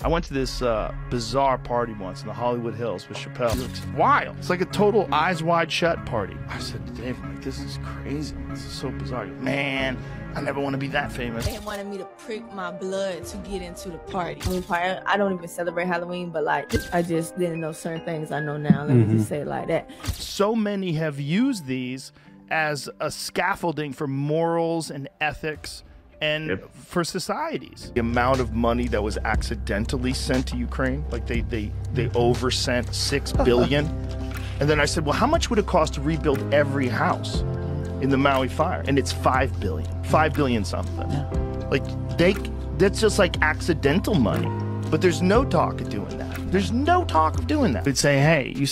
I went to this bizarre party once in the Hollywood Hills with Chappelle. It's wild. It's like a total eyes wide shut party. I said to Dave, I'm like, this is crazy. This is so bizarre. He goes, man, I never want to be that famous. They wanted me to prick my blood to get into the party. I don't even celebrate Halloween, but like, I just didn't know certain things I know now. Let me just say it like that. So many have used these as a scaffolding for morals and ethics and for societies. The amount of money that was accidentally sent to Ukraine, like they oversent $6 billion. And then I said, well, how much would it cost to rebuild every house in the Maui fire? And it's $5 billion, $5 billion something. Like that's just like accidental money. But there's no talk of doing that. There's no talk of doing that. They'd say, hey, you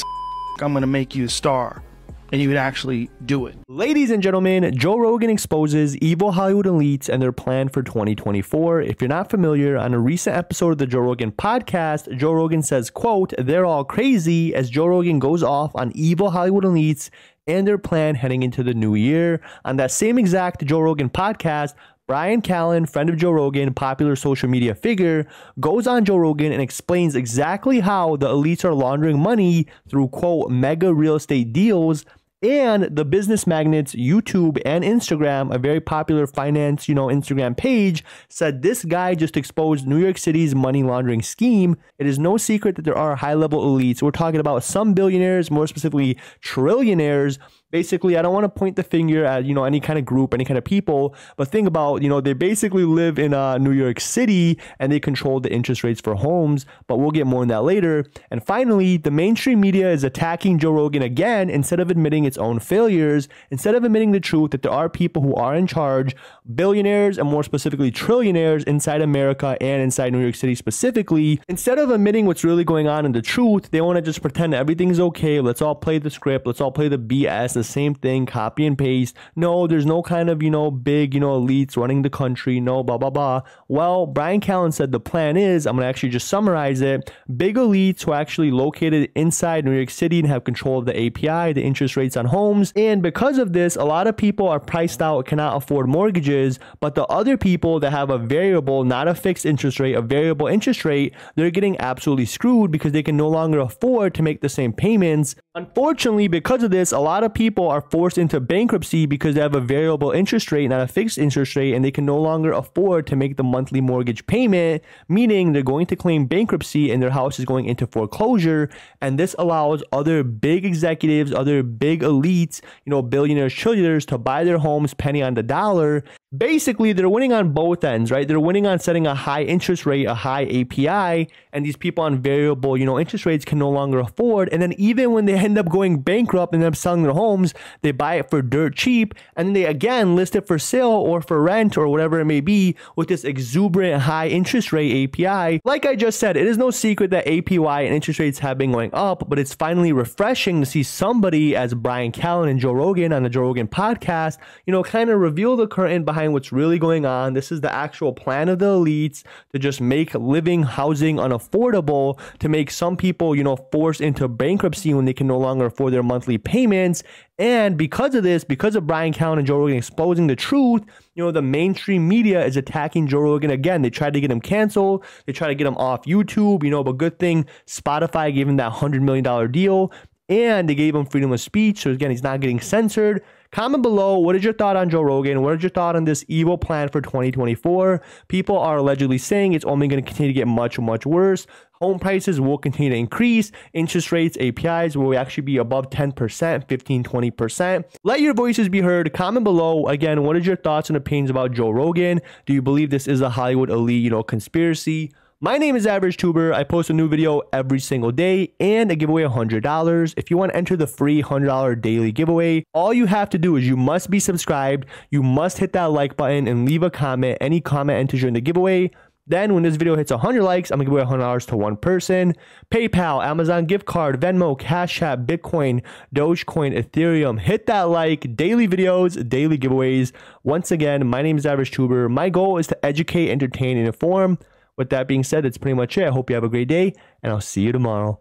I'm gonna make you a star. And you would actually do it. Ladies and gentlemen, Joe Rogan exposes evil Hollywood elites and their plan for 2024. If you're not familiar, on a recent episode of the Joe Rogan podcast, Joe Rogan says, quote, they're all crazy, as Joe Rogan goes off on evil Hollywood elites and their plan heading into the new year. On that same exact Joe Rogan podcast, Bryan Callen, friend of Joe Rogan, popular social media figure, goes on Joe Rogan and explains exactly how the elites are laundering money through, quote, mega real estate deals. And the business magnates YouTube and Instagram, a very popular finance, Instagram page, said this guy just exposed New York City's money laundering scheme. It is no secret that there are high-level elites. We're talking about some billionaires, more specifically trillionaires. Basically, I don't want to point the finger at, any kind of group, any kind of people, but think about, they basically live in New York City and they control the interest rates for homes, but we'll get more on that later. And finally, the mainstream media is attacking Joe Rogan again instead of admitting its own failures, instead of admitting the truth that there are people who are in charge, billionaires and more specifically trillionaires inside America and inside New York City specifically. Instead of admitting what's really going on and the truth, they want to just pretend everything's okay. Let's all play the script. Let's all play the BS. The same thing, copy and paste. No, there's no kind of, big, elites running the country. No, blah, blah, blah. Well, Bryan Callen said the plan is, I'm going to actually just summarize it. Big elites who are actually located inside New York City and have control of the API, the interest rates on homes. And because of this, a lot of people are priced out, cannot afford mortgages. But the other people that have a variable, not a fixed interest rate, a variable interest rate, they're getting absolutely screwed because they can no longer afford to make the same payments. Unfortunately, because of this, a lot of people are forced into bankruptcy because they have a variable interest rate, not a fixed interest rate, and they can no longer afford to make the monthly mortgage payment, meaning they're going to claim bankruptcy and their house is going into foreclosure. And this allows other big executives, other big elites, billionaires, trillionaires to buy their homes penny on the dollar. Basically, they're winning on both ends, right? They're winning on setting a high interest rate, a high API, and these people on variable, interest rates can no longer afford. And then even when they end up going bankrupt and end up selling their homes, they buy it for dirt cheap, and then they again list it for sale or for rent or whatever it may be with this exuberant high interest rate API. Like I just said, it is no secret that APY and interest rates have been going up, but it's finally refreshing to see somebody as Bryan Callen and Joe Rogan on the Joe Rogan podcast, kind of reveal the curtain behind what's really going on. This is the actual plan of the elites to just make living, housing unaffordable, to make some people, forced into bankruptcy when they can no longer afford their monthly payments. And because of this, because of Bryan Callen and Joe Rogan exposing the truth, the mainstream media is attacking Joe Rogan again. They tried to get him canceled. They tried to get him off YouTube, but good thing Spotify gave him that $100 million deal and they gave him freedom of speech. So again, he's not getting censored. Comment below, what is your thought on Joe Rogan? What is your thought on this evil plan for 2024? People are allegedly saying it's only going to continue to get much, much worse. Home prices will continue to increase. Interest rates, APIs will actually be above 10%, 15, 20%. Let your voices be heard. Comment below. Again, what is your thoughts and opinions about Joe Rogan? Do you believe this is a Hollywood elite, conspiracy? My name is Average Tuber. I post a new video every single day and I give away $100. If you want to enter the free $100 daily giveaway, all you have to do is you must be subscribed. You must hit that like button and leave a comment. Any comment enters you in the giveaway. Then when this video hits 100 likes, I'm going to give away $100 to one person. PayPal, Amazon gift card, Venmo, Cash App, Bitcoin, Dogecoin, Ethereum. Hit that like. Daily videos, daily giveaways. Once again, my name is Average Tuber. My goal is to educate, entertain, and inform. With that being said, that's pretty much it. I hope you have a great day, and I'll see you tomorrow.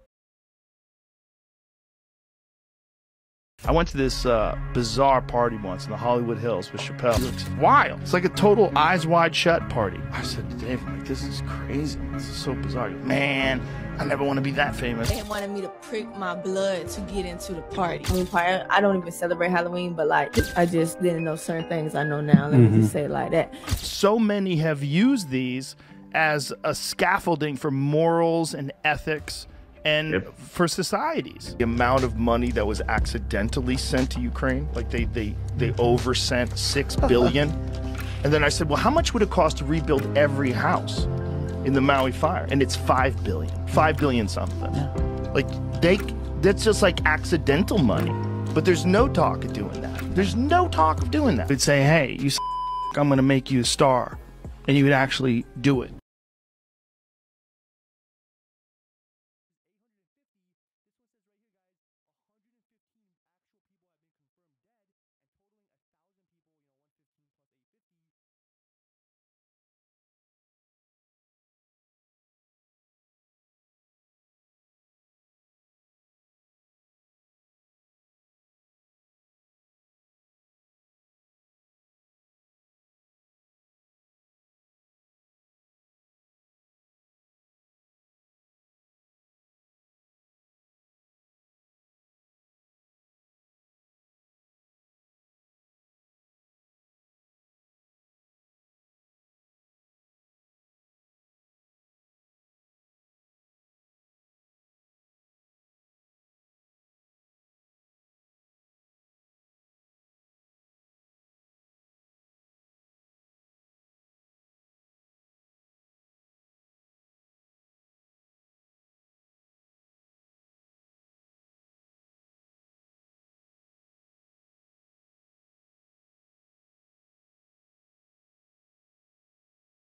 I went to this bizarre party once in the Hollywood Hills with Chappelle. It's wild. It's like a total eyes wide shut party. I said to Dave, I'm like, this is crazy. This is so bizarre. Man, I never want to be that famous. They wanted me to prick my blood to get into the party. I don't even celebrate Halloween, but like, I just didn't know certain things I know now. Let me just say it like that. So many have used these as a scaffolding for morals and ethics and for societies. The amount of money that was accidentally sent to Ukraine, like they oversent $6 billion. And then I said, well, how much would it cost to rebuild every house in the Maui fire? And it's $5 billion, $5 billion something. Yeah. Like that's just like accidental money. But there's no talk of doing that. There's no talk of doing that. They'd say, hey, you I'm gonna make you a star. And you would actually do it.